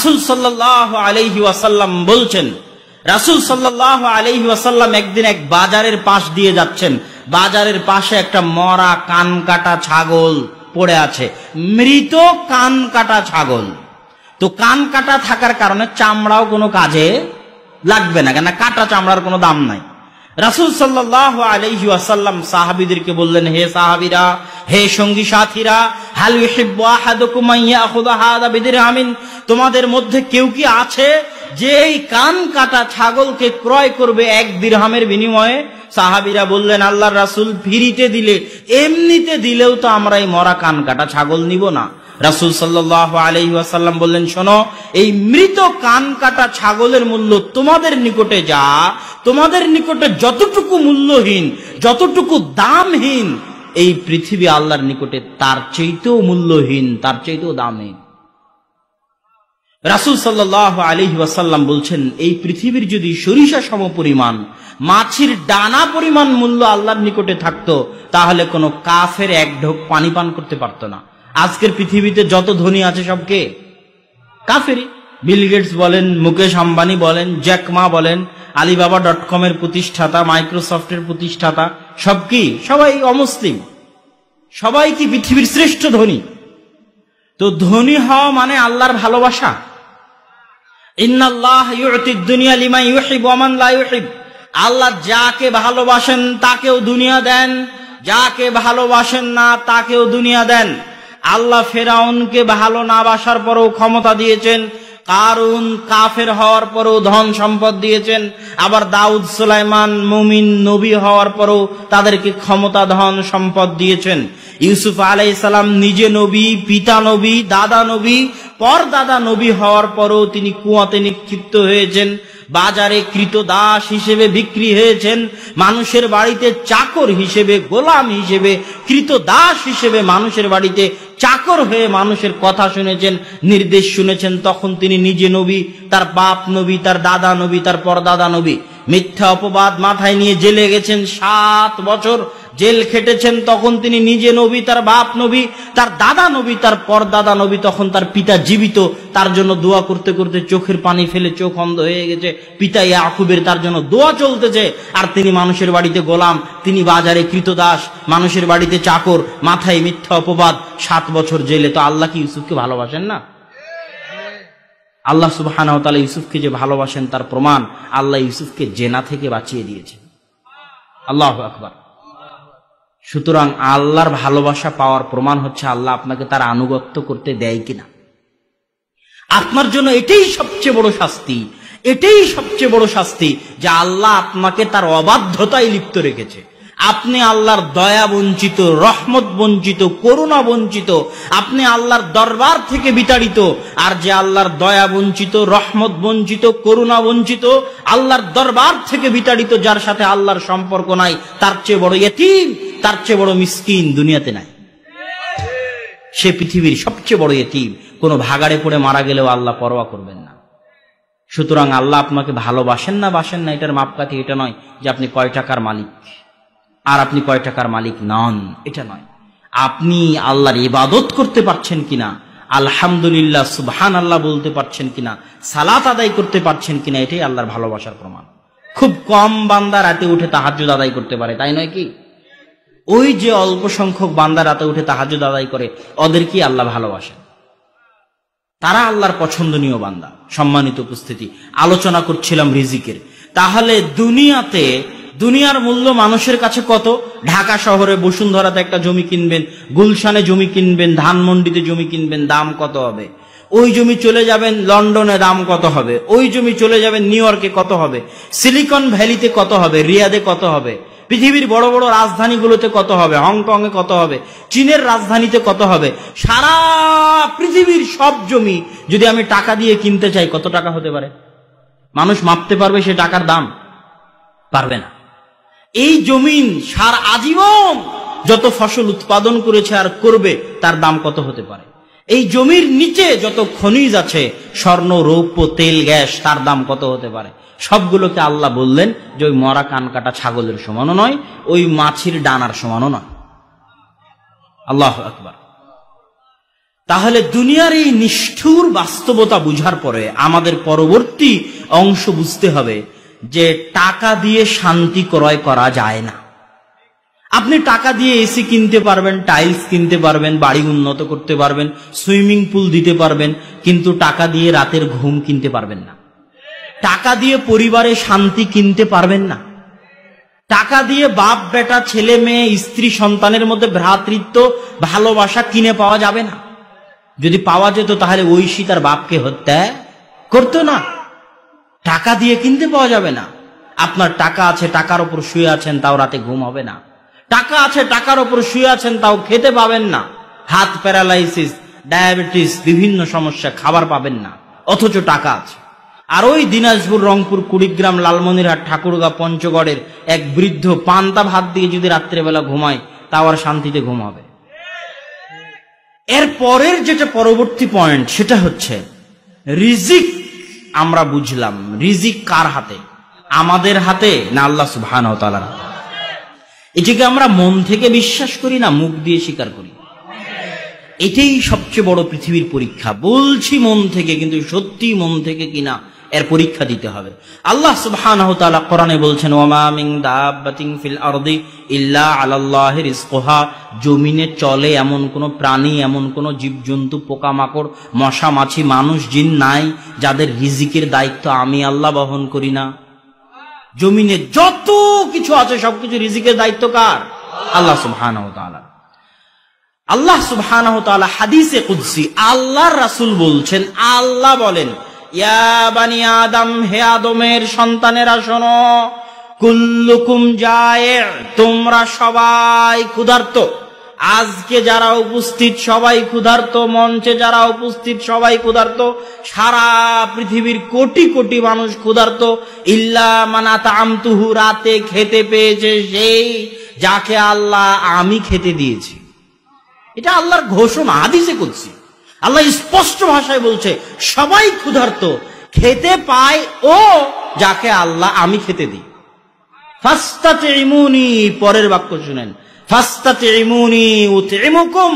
রাসূল সাল্লাল্লাহু আলাইহি ওয়াসাল্লাম বলছেন, রাসূল সাল্লাল্লাহু আলাইহি ওয়াসাল্লাম একদিন এক বাজারের পাশ দিয়ে যাচ্ছেন। বাজারের পাশে একটা মরা কান কাটা ছাগল পড়ে আছে, মৃত কান কাটা ছাগল। তো কান কাটা থাকার কারণে চামড়াও কোনো কাজে লাগবে না, কেন কাটা চামড়ার কোনো দাম নাই। রাসূল সাল্লাল্লাহু আলাইহি ওয়াসাল্লাম সাহাবীদেরকে বললেন, হে সাহাবীরা, হে সঙ্গী সাথীরা, হাল ইউহিব্বু আহাদুকুম আন ইয়াখুযা হাযা বিদিরহামিন, তোমাদের মধ্যে কেউ কি আছে যে এই কান কাটা ছাগলকে ক্রয় করবে 1 দিরহামের বিনিময়ে? সাহাবীরা বললেন, আল্লাহর রাসূল, ফ্রিতে দিলে, এমনিতে দিলেও তো আমরা এই মরা কান কাটা ছাগল নিব না। রাসূল সাল্লাল্লাহু আলাইহি ওয়াসাল্লাম বললেন, শোনো, এই মৃত কান কাটা ছাগলের মূল্য তোমাদের নিকটে যা, তোমাদের নিকটে যতটুকু মূল্যহীন, যতটুকু দামহীন, এই পৃথিবী আল্লাহর নিকটে তার চাইতেও মূল্যহীন, তার চাইতেও দামহীন। রাসূল সাল্লাল্লাহু আলাইহি ওয়াসাল্লাম বলছেন, এই পৃথিবীর যদি সরিষা সম পরিমাণ, মাছির ডানা পরিমাণ মূল্য আল্লাহর নিকটে থাকতো, তাহলে কোনো কাফের 1 ঢোক পানি পান করতে পারতো না। আজকের পৃথিবীতে যত ধনী আছে সব কে? কাফেরই। বিল গেটস বলেন, মুকেশ আম্বানি বলেন, জ্যাক মা বলেন, alibaba.com এর প্রতিষ্ঠাতা, মাইক্রোসফটের প্রতিষ্ঠাতা, সব কি? সবাই অমুসলিম। সবাই কি পৃথিবীর শ্রেষ্ঠ ধনী? তো ধনী হওয়া মানে আল্লাহর ভালোবাসা। ইন্নাল্লাহ ইউতিদ দুনিয়া লিমান ইউহিব ওয়া মান লা ইউহিব, আল্লাহ যাকে ভালোবাসেন তাকেও দুনিয়া দেন, যাকে ভালোবাসেন না তাকেও দুনিয়া দেন। আল্লাহ ফেরাউনকে ভালো না বাসার পরেও ক্ষমতা দিয়েছেন, কারুন কাফের হওয়ার পরেও ধন সম্পদ দিয়েছেন, আবার দাউদ সুলাইমান মুমিন নবী হওয়ার পরেও তাদেরকে ক্ষমতা ধন সম্পদ দিয়েছেন। ইউসুফ আলাইহিস সালাম নিজে নবী, পিতা নবী, দাদা নবী, পরদাদা নবী হওয়ার পরেও তিনি কুয়াতে নিক্ষিপ্ত হয়েছেন, বাজারে কৃতদাস হিসেবে বিক্রি হয়েছেন, মানুষের বাড়িতে চাকর হিসেবে, গোলাম হিসেবে, কৃতদাস হিসেবে মানুষের বাড়িতে চাকর হয়ে মানুষের কথা শুনেছেন, নির্দেশ শুনেছেন। তখন তিনি নিজে নবী, তার বাপ নবী, তার দাদা নবী, তার পরদাদা নবী। মিথ্যা অপবাদ মাথায় নিয়ে জেলে গেছেন, 7 বছর জেল খেটেছেন। তখন তিনি নিজে নবী, তার বাপ নবী, তার দাদা নবী, তার পরদাদা নবী। তখন তার পিতা জীবিত, তার জন্য দোয়া করতে করতে চোখের পানি ফেলে চোখ অন্ধ হয়ে গেছে। পিতা ইয়াকুবের তার জন্য দোয়া চলতেছে, আর তিনি মানুষের বাড়িতে গোলাম, তিনি বাজারে কৃতদাস, মানুষের বাড়িতে চাকর, মাথায় মিথ্যা অপবাদ, 7 বছর জেলে। তো আল্লাহ কি ইউসুফকে ভালোবাসেন না? আল্লাহ সুবহানাহু ওয়া তাআলা ইউসুফকে যে ভালোবাসেন তার প্রমাণ, আল্লাহ ইউসুফকে জেনা থেকে বাঁচিয়ে দিয়েছেন। আল্লাহু আকবার। সুতরাং আল্লাহর ভালোবাসা পাওয়ার প্রমাণ হচ্ছে আল্লাহ আপনাকে তার আনুগত্য করতে দেয় কিনা। আপনার জন্য এটাই সবচেয়ে বড় শাস্তি, এটাই সবচেয়ে বড় শাস্তি যে আল্লাহ আপনাকে তার অবাধ্যতায় লিপ্ত রেখেছে। আপনি আল্লাহর দয়া বঞ্চিত, রহমত বঞ্চিত, করুণা বঞ্চিত, আপনি আল্লাহর দরবার থেকে বিতাড়িত। আর যে আল্লাহর দয়া বঞ্চিত, রহমত বঞ্চিত, করুণা বঞ্চিত, আল্লাহর দরবার থেকে বিতাড়িত, যার সাথে আল্লাহর সম্পর্ক নাই, তার চেয়ে বড় ইতিম, তার চেয়ে বড় মিসকিন দুনিয়াতে নাই। সে পৃথিবীর সবচেয়ে বড় ইতিম। কোনো ভাগাড়ে পড়ে মারা গেলেও আল্লাহ পরোয়া করবেন না। সুতরাং আল্লাহ আপনাকে ভালোবাসেন না বাসেন না এটার মাপকাঠি এটা নয় যে আপনি কয় টাকার মালিক আর আপনি কয় টাকার মালিক নন, এটা নয়। আপনি আল্লাহর ইবাদত করতে পারছেন কিনা, আলহামদুলিল্লাহ সুবহানাল্লাহ বলতে পারছেন কিনা, সালাত আদায় করতে পারছেন কিনা, এটাই আল্লাহর ভালোবাসার প্রমাণ। খুব কম বান্দা রাতে উঠে তাহাজ্জুদ আদায় করতে পারে, তাই নয় কি? ওই যে অল্প সংখ্যক বান্দা রাতে উঠে তাহাজ্জুদ আদায় করে, ওদেরকে আল্লাহ ভালোবাসেন। তারা আল্লাহর পছন্দনীয় বান্দা। সম্মানিত উপস্থিতি, আলোচনা করছিলাম রিজিকের। তাহলে দুনিয়ার মূল্য মানুষের কাছে কত? ঢাকা শহরে বসুন্ধরাতে একটা জমি কিনবেন, গুলশানে জমি কিনবেন, ধানমন্ডিতে জমি কিনবেন, দাম কত হবে? ওই জমি চলে যাবেন লন্ডনে, দাম কত হবে? ওই জমি চলে যাবেন নিউ ইয়র্কে, কত হবে? সিলিকন ভ্যালিতে কত হবে? রিয়াদে কত হবে? পৃথিবীর বড় বড় রাজধানীগুলোতে কত হবে? হংকং এ কত হবে? চীনের রাজধানীতে কত হবে? সারা পৃথিবীর সব জমি যদি আমি টাকা দিয়ে কিনতে চাই, কত টাকা হতে পারে? মানুষ মাপতে পারবে সে টাকার দাম? পারবে না। এই জমিন সারা আজীবন যত ফসল উৎপাদন করেছে আর করবে, তার দাম কত হতে পারে? এই জমির নিচে যত খনিজ আছে, স্বর্ণ, রৌপ্য, তেল, গ্যাস, তার দাম কত হতে পারে? সবগুলোকে আল্লাহ বললেন যে ওই মরা কান কাটা ছাগলের সমানও নয়, ওই মাছির ডানার সমানও নয়। আল্লাহু আকবার। তাহলে দুনিয়ার এই নিষ্ঠুর বাস্তবতা বুঝার পরে আমাদের পরবর্তী অংশ বুঝতে হবে যে টাকা দিয়ে শান্তি ক্রয় করা যায় না। আপনি টাকা দিয়ে এসি কিনতে পারবেন, টাইলস কিনতে পারবেন, বাড়ি উন্নত করতে পারবেন, সুইমিং পুল দিতে পারবেন, কিন্তু টাকা দিয়ে রাতের ঘুম কিনতে পারবেন না। টাকা দিয়ে পরিবারে শান্তি কিনতে পারবেন না। টাকা দিয়ে বাপ বেটা, ছেলে মেয়ে, স্ত্রী সন্তানের মধ্যে ভ্রাতৃত্ব, ভালোবাসা কিনে পাওয়া যাবে না। যদি পাওয়া যেত তাহলে ঐশী তার বাপকে হত্যা করতো না। টাকা দিয়ে কিনতে পাওয়া যাবে না। আপনার টাকা আছে, টাকার উপর শুয়ে আছেন, তাও রাতে ঘুম হবে না। টাকা আছে, টাকার উপর শুয়ে আছেন, তাও খেতে পাবেন না। হাত প্যারালাইসিস, ডায়াবেটিস, বিভিন্ন সমস্যা, খাবার পাবেন না, অথচ টাকা আছে। আর ওই দিনাজপুর, রংপুর, কুড়িগ্রাম, লালমনিরহাট, ঠাকুরগাঁ, পঞ্চগড়ের এক বৃদ্ধ পান্তা ভাত দিয়ে যদি রাত্রেবেলা ঘুমায়, তাও আর শান্তিতে ঘুম হবে। এর পরের যেটা পরবর্তী পয়েন্ট, সেটা হচ্ছে রিজিক। আমরা বুঝলাম রিজিক কার হাতে? আমাদের হাতে না আল্লাহ সুবহানাহু ওয়া তাআলার হাতে? এটাকে আমরা মন থেকে বিশ্বাস করি না মুখ দিয়ে স্বীকার করি? এটাই সবচেয়ে বড় পৃথিবীর পরীক্ষা। বলছি মন থেকে, কিন্তু সত্যি মন থেকে কিনা এর পরীক্ষা দিতে হবে। আল্লাহ সুবহানাহু ওয়া তাআলা কোরআনে বলছেন, ওয়ামা মিন দাব্বাতিন ফিল আরদি ইল্লা আলাল্লাহি রিজকুহা। জমিনে চলে এমন কোন প্রাণী, এমন কোন জীবজন্তু, পোকামাকড়, মশা মাছি, মানুষ জিন নাই যাদের রিজিকের দায়িত্ব আমি আল্লাহ বহন করি না। জমিনে যত কিছু আছে সবকিছু রিজিকের দায়িত্ব কার? আল্লাহ সুবহানাহু ওয়া তাআলা। আল্লাহ সুবহানাহু ওয়া তাআলা হাদিসে কুদসি, আল্লাহর রাসূল বলছেন, আল্লাহ বলেন, ইয়া বানি আদম, হে আদমের সন্তানেরা শোনো, কুল্লুকুম জায়ে', তোমরা সবাই ক্ষুধার্ত। আজকে যারা উপস্থিত সবাই ক্ষুধার্ত, মঞ্চে যারা উপস্থিত সবাই ক্ষুধার্ত, সারা পৃথিবীর কোটি কোটি মানুষ ক্ষুধার্ত। ইল্লা মান আত'আমতুহু, রাতে খেতে পেয়েছে সেই যাকে আল্লাহ আমি খেতে দিয়েছি। এটা আল্লাহর ঘোষণা, হাদিসে কুদসি। আল্লাহ স্পষ্ট ভাষায় বলছে সবাই ক্ষুধার্ত, খেতে পায় ও যাকে আল্লাহ আমি খেতে দিই। ফাস্তাতিমুনি, পরের বাক্য শুনেন, ফাস্তাতিমুনি উতইমুকুম,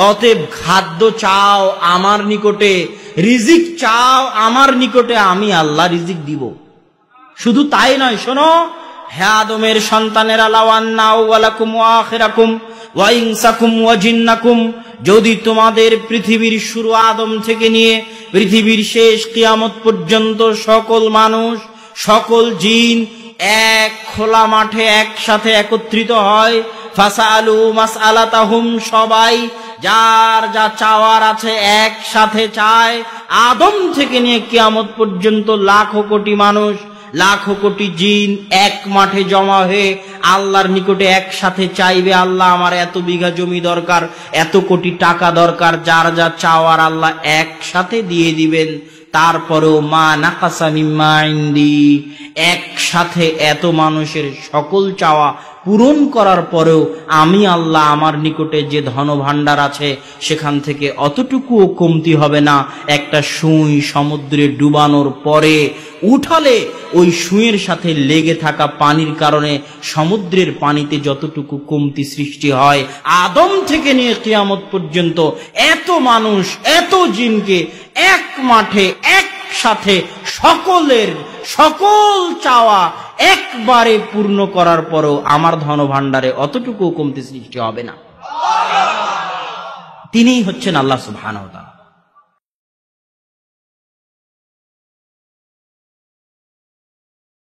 অতএব খাদ্য চাও আমার নিকটে, রিজিক চাও আমার নিকটে, আমি আল্লাহ রিজিক দিব। শুধু তাই নয়, শোনো হে আদমের সন্তানেরা, লাওয়ান্না আউওয়ালাকুম ওয়া আখিরাকুম ওয়া ইনসাকুম ওয়া জিন্নাকুম, যদি তোমাদের পৃথিবীর শুরু আদম থেকে নিয়ে পৃথিবীর শেষ কিয়ামত পর্যন্ত সকল মানুষ, সকল জিন এক খোলা মাঠে একসাথে একত্রিত হয়, ফাসালু মাসআলাতাহুম, সবাই যার যা চাওয়ার আছে একসাথে চায়, আদম থেকে নিয়ে কিয়ামত পর্যন্ত লাখো কোটি মানুষ, লাখো কোটি জিন এক মাঠে জমা হয়ে আল্লাহর নিকটে একসাথে চাইবে, আল্লাহ আমার এত বিঘা জমি দরকার, এত কোটি টাকা দরকার, যার যা চাওয়ার আল্লাহ একসাথে দিয়ে দিবেন। তারপরেও মা নাকাসা মিম্মা ইনদি, একসাথে এত মানুষের সকল চাওয়া পূরণ করার পরেও আমি আল্লাহ আমার নিকটে যে ধন ভাণ্ডার আছে সেখান থেকে অতটুকুও কমতি হবে না। একটা সুঁই সমুদ্রে ডুবানোর পরে উঠালে ওই সুঁইয়ের সাথে লেগে থাকা পানির কারণে সমুদ্রের পানিতে যতটুকু কমতি সৃষ্টি হয়, আদম থেকে নিয়ে কিয়ামত পর্যন্ত এত মানুষ, এত জিনকে এক মাঠে একসাথে সকলের সকল চাওয়া একবারে পূর্ণ করার পরও আমার ধন ভাণ্ডারে অতটুকু কমতি সৃষ্টি হবে না। তিনিই হচ্ছেন আল্লাহ সুবহানাহু ওয়া তাআলা।